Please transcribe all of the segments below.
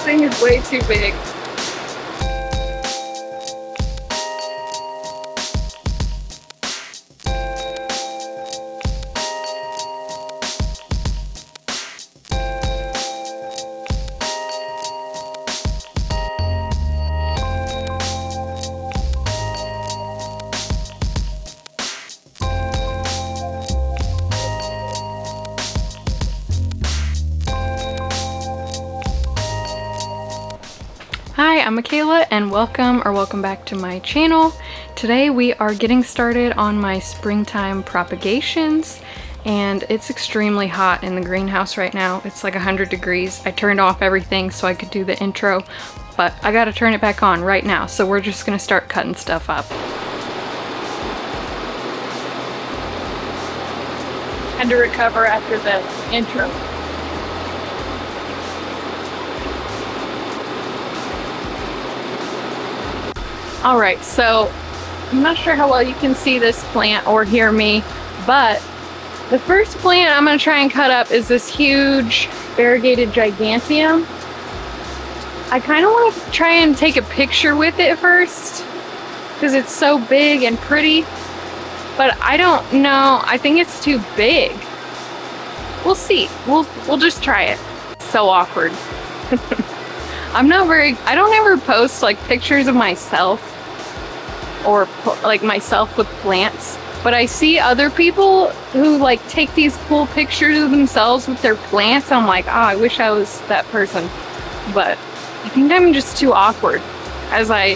thing is way too big. Hi, I'm Michaela and welcome back to my channel. Today we are getting started on my springtime propagations, and it's extremely hot in the greenhouse right now. It's like 100 degrees. I turned off everything so I could do the intro, but I gotta turn it back on right now, so we're just gonna start cutting stuff up. Had to recover after the intro. Alright, so I'm not sure how well you can see this plant or hear me, but the first plant I'm going to try and cut up is this huge variegated giganteum. I kind of want to try and take a picture with it first because it's so big and pretty, but I don't know. I think it's too big. We'll see. We'll just try it. So awkward. I don't ever post like pictures of myself or like myself with plants, but I see other people who like take these cool pictures of themselves with their plants. I'm like, oh, I wish I was that person, but I think I'm just too awkward as I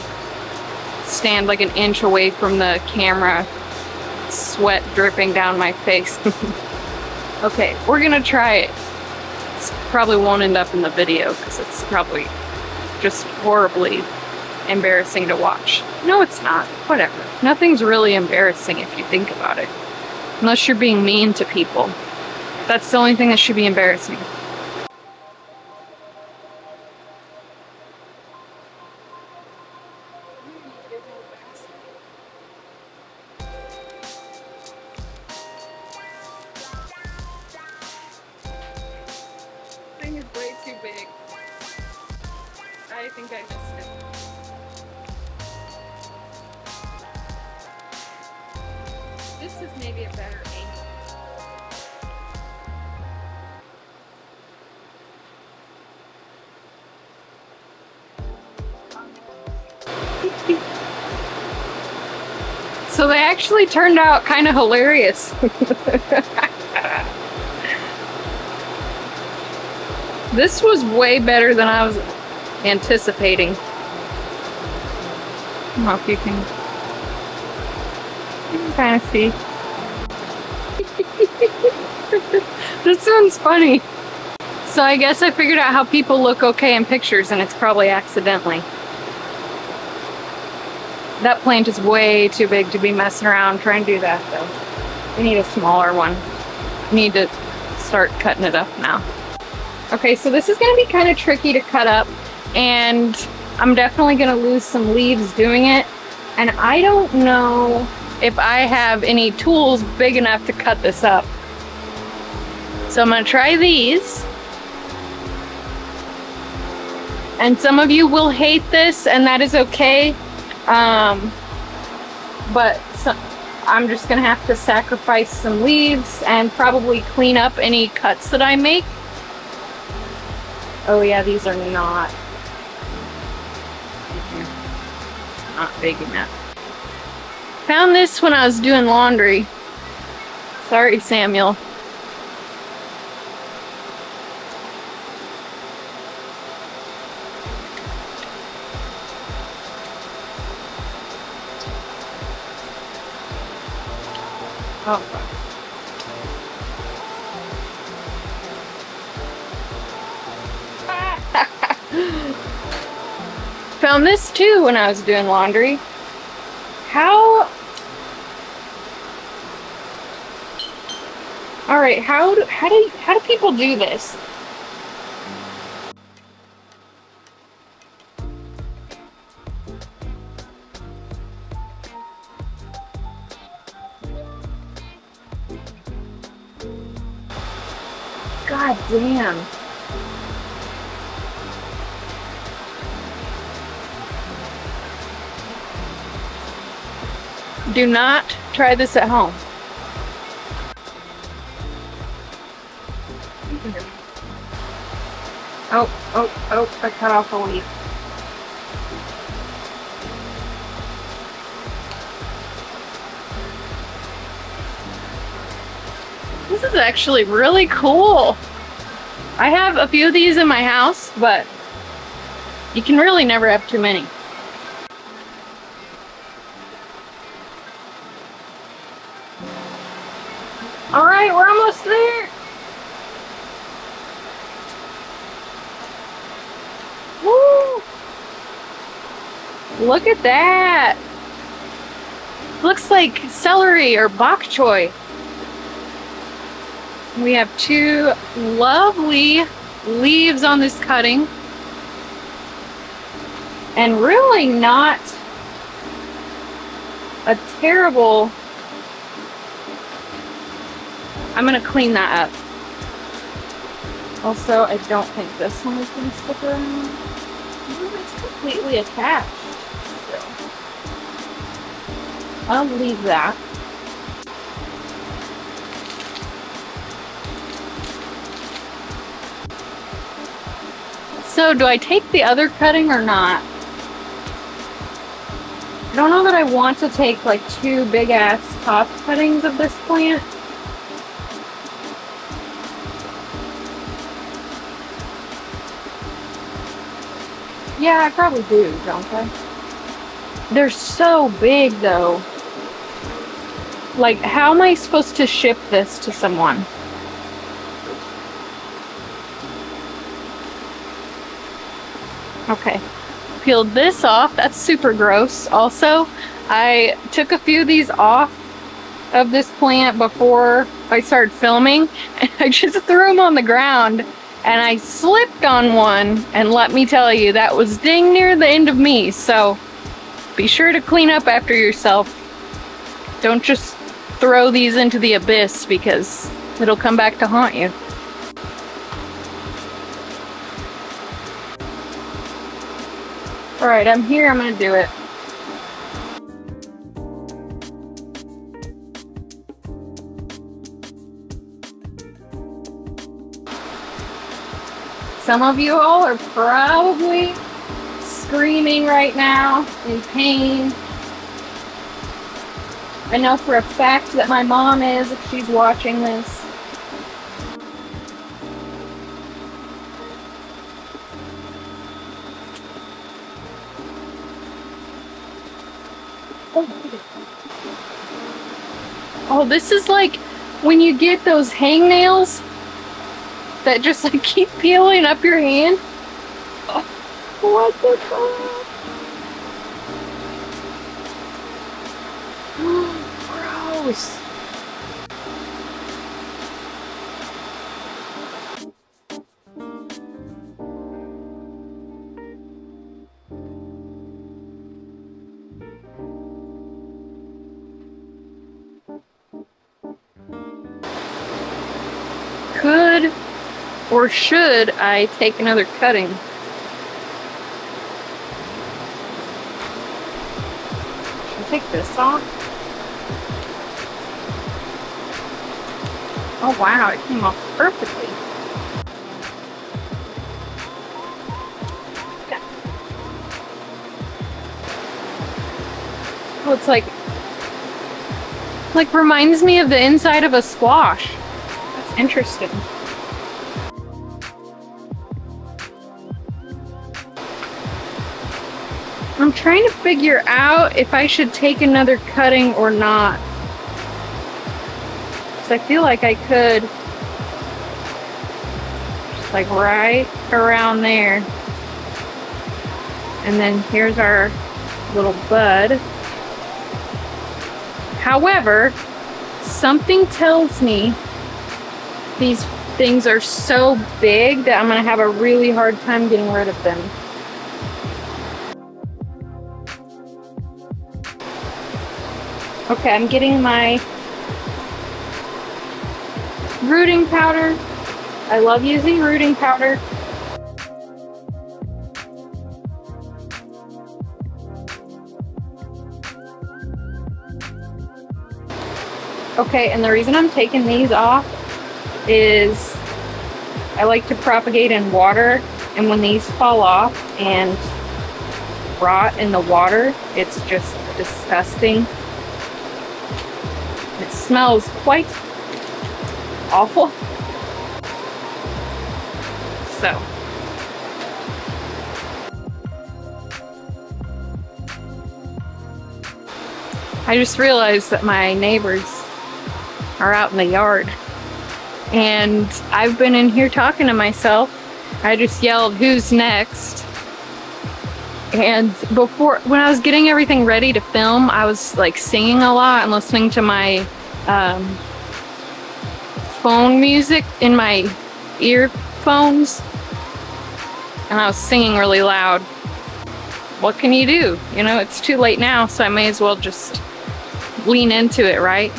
stand like an inch away from the camera, sweat dripping down my face. Okay, we're gonna try it. This probably won't end up in the video because it's probably just horribly embarrassing to watch. No, it's not. Whatever. Nothing's really embarrassing if you think about it. Unless you're being mean to people. That's the only thing that should be embarrassing. This thing is way too big. I think I missed it. This is maybe a better angle. So they actually turned out kind of hilarious. This was way better than I was anticipating. I hope you can kind of see. This one's funny. So I guess I figured out how people look okay in pictures, and it's probably accidentally. That plant is way too big to be messing around trying to do that though. We need a smaller one. We need to start cutting it up now. Okay, so this is going to be kind of tricky to cut up, and I'm definitely going to lose some leaves doing it, and I don't know if I have any tools big enough to cut this up. So I'm going to try these, and some of you will hate this, and that is okay, but I'm just going to have to sacrifice some leaves and probably clean up any cuts that I make. Oh yeah, these are not big enough. Found this when I was doing laundry. Sorry, Samuel. Oh, fuck. Found this too when I was doing laundry. How? All right, how do people do this? God damn. Do not try this at home. Oh, I cut off a leaf. This is actually really cool. I have a few of these in my house, but you can really never have too many. All right, we're almost there. Woo! Look at that. Looks like celery or bok choy. We have two lovely leaves on this cutting. And really not a terrible... I'm gonna clean that up. Also, I don't think this one is gonna stick around. It's completely attached. So I'll leave that. So, do I take the other cutting or not? I don't know that I want to take like two big ass top cuttings of this plant. Yeah, I probably do, don't I? They're so big though. Like, how am I supposed to ship this to someone? Okay, peeled this off. That's super gross. Also, I took a few of these off of this plant before I started filming, and I just threw them on the ground, and I slipped on one, and let me tell you, that was dang near the end of me. So be sure to clean up after yourself. Don't just throw these into the abyss, because it'll come back to haunt you. Alright, I'm here, I'm gonna do it. Some of you all are probably screaming right now in pain. I know for a fact that my mom is, if she's watching this. Oh, this is like when you get those hangnails that just like keep peeling up your hand. Oh, what the fuck? Gross. Could or should I take another cutting? Should I take this off? Oh wow, it came off perfectly. Yeah. Oh, it's like reminds me of the inside of a squash. That's interesting. I'm trying to figure out if I should take another cutting or not. So I feel like I could just like right around there. And then here's our little bud. However, something tells me these things are so big that I'm gonna have a really hard time getting rid of them. Okay, I'm getting my rooting powder. I love using rooting powder. Okay, and the reason I'm taking these off is I like to propagate in water, and when these fall off and rot in the water, it's just disgusting. It smells quite awful. So I just realized that my neighbors are out in the yard, and I've been in here talking to myself. I just yelled, "Who's next?" And before, when I was getting everything ready to film, I was like singing a lot and listening to my phone music in my earphones, and I was singing really loud. What can you do? You know, it's too late now, so I may as well just lean into it, right?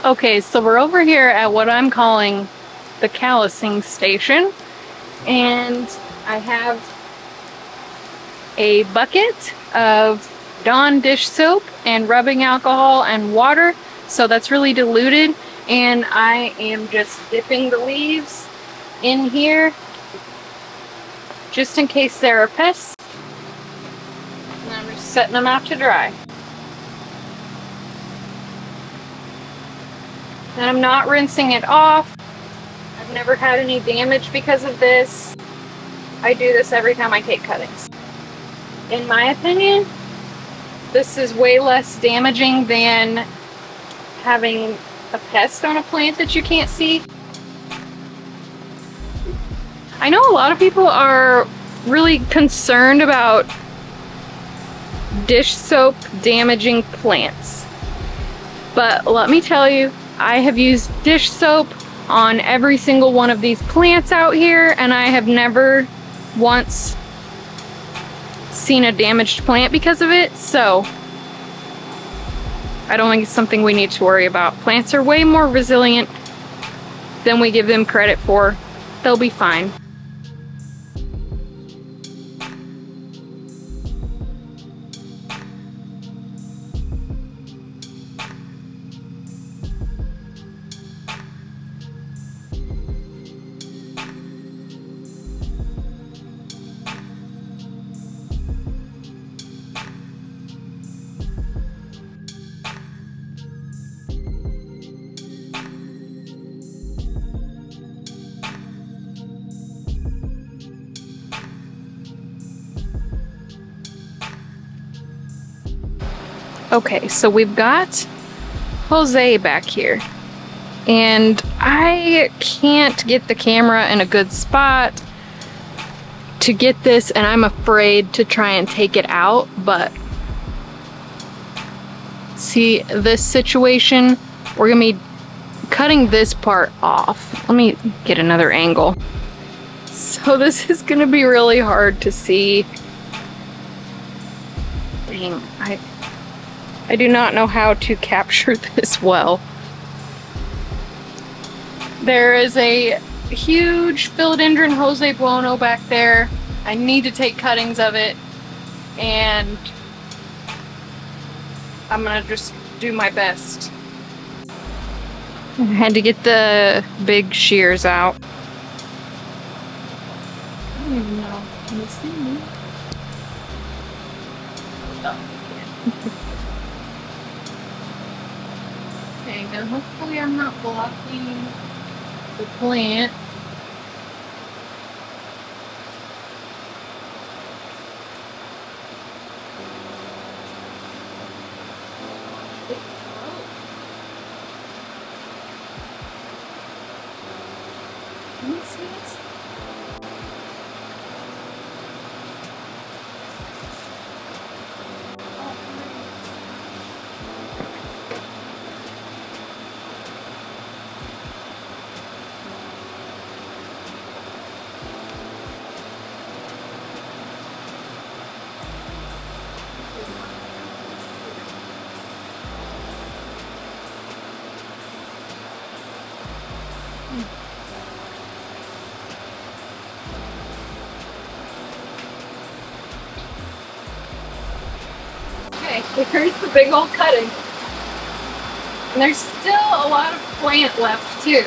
Okay, so we're over here at what I'm calling the callousing station, and I have a bucket of Dawn dish soap and rubbing alcohol and water, so that's really diluted, and I am just dipping the leaves in here just in case there are pests, and I'm just setting them out to dry. And I'm not rinsing it off. I'm never had any damage because of this. I do this every time I take cuttings. In my opinion, this is way less damaging than having a pest on a plant that you can't see. I know a lot of people are really concerned about dish soap damaging plants. But let me tell you, I have used dish soap on every single one of these plants out here, and I have never once seen a damaged plant because of it, so I don't think it's something we need to worry about. Plants are way more resilient than we give them credit for. They'll be fine. Okay, so we've got Jose back here, and I can't get the camera in a good spot to get this, and I'm afraid to try and take it out, but see this situation, we're gonna be cutting this part off. Let me get another angle. So this is gonna be really hard to see. Dang, I do not know how to capture this well. There is a huge philodendron Jose Buono back there. I need to take cuttings of it, and I'm gonna just do my best. I had to get the big shears out. I don't even know. Can you see me? Oh, you can't. Okay, now hopefully I'm not blocking the plant. Can you see this? Okay, here's the big old cutting. And there's still a lot of plant left too.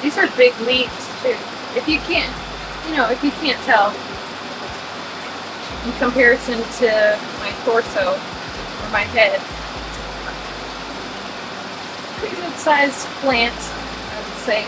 These are big leaves too. If you can't, if you can't tell in comparison to my torso or my head. Pretty good sized plant, I would say.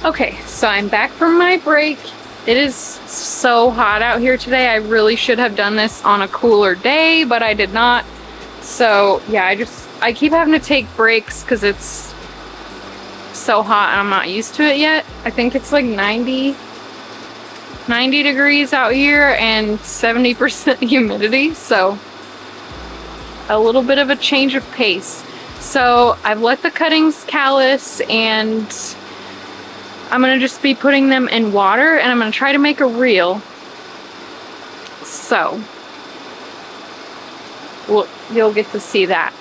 Okay, so I'm back from my break. It is so hot out here today. I really should have done this on a cooler day, but I did not. So yeah, I keep having to take breaks because it's so hot and I'm not used to it yet. I think it's like 90 90 degrees out here and 70% humidity, so a little bit of a change of pace. So I've let the cuttings callus, and I'm gonna just be putting them in water, and I'm gonna try to make a reel. So you'll get to see that.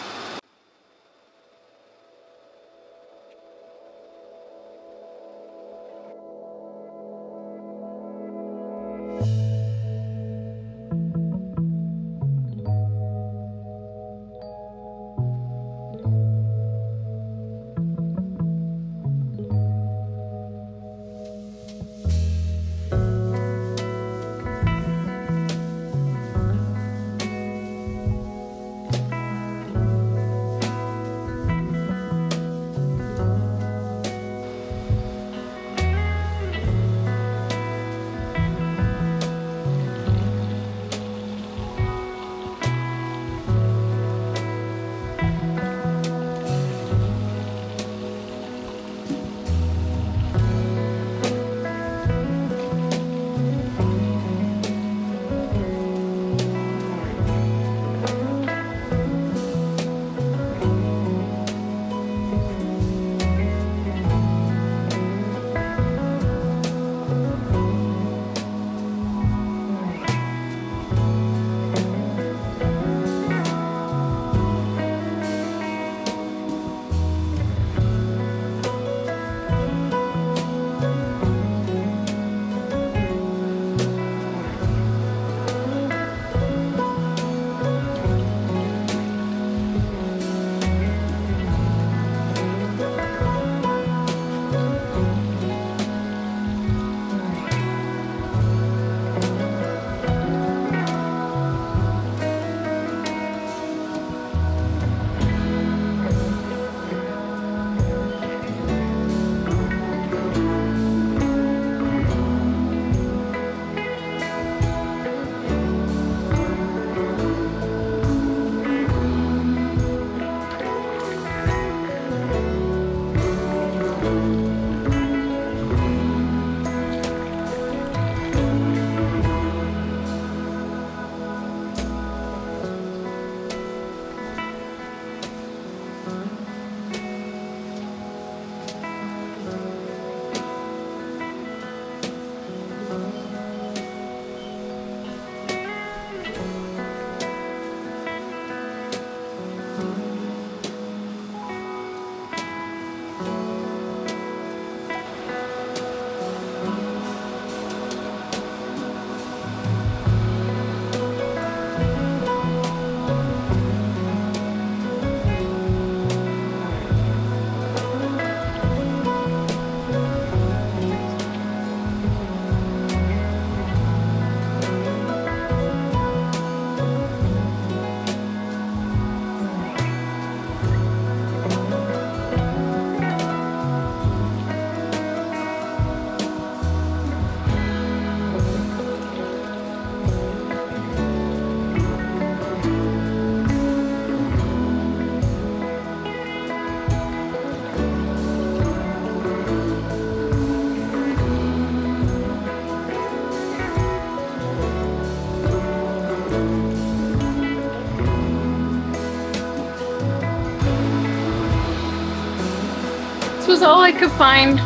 Was all I could find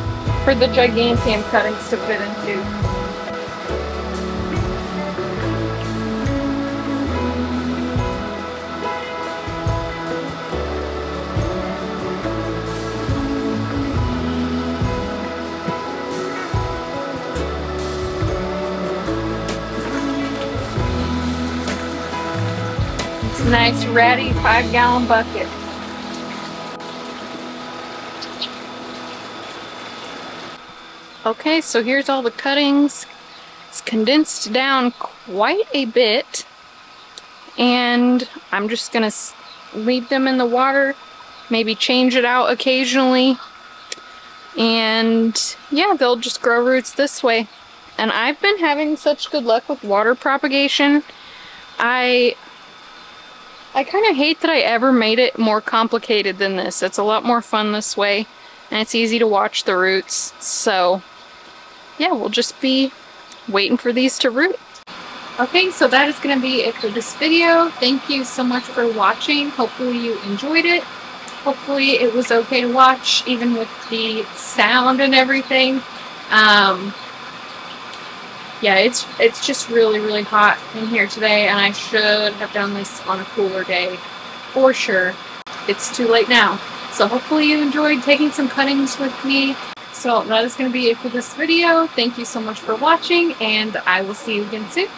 for the gigantium cuttings to fit into. It's a nice ratty 5-gallon bucket. Okay, so here's all the cuttings. It's condensed down quite a bit, and I'm just gonna leave them in the water, maybe change it out occasionally, and yeah, they'll just grow roots this way. And I've been having such good luck with water propagation. I kind of hate that I ever made it more complicated than this. It's a lot more fun this way, and it's easy to watch the roots. So yeah, we'll just be waiting for these to root. Okay, so that is going to be it for this video. Thank you so much for watching. Hopefully you enjoyed it. Hopefully it was okay to watch, even with the sound and everything. Yeah, it's just really, really hot in here today, and I should have done this on a cooler day, for sure. It's too late now. So hopefully you enjoyed taking some cuttings with me. So that is going to be it for this video. Thank you so much for watching, and I will see you again soon.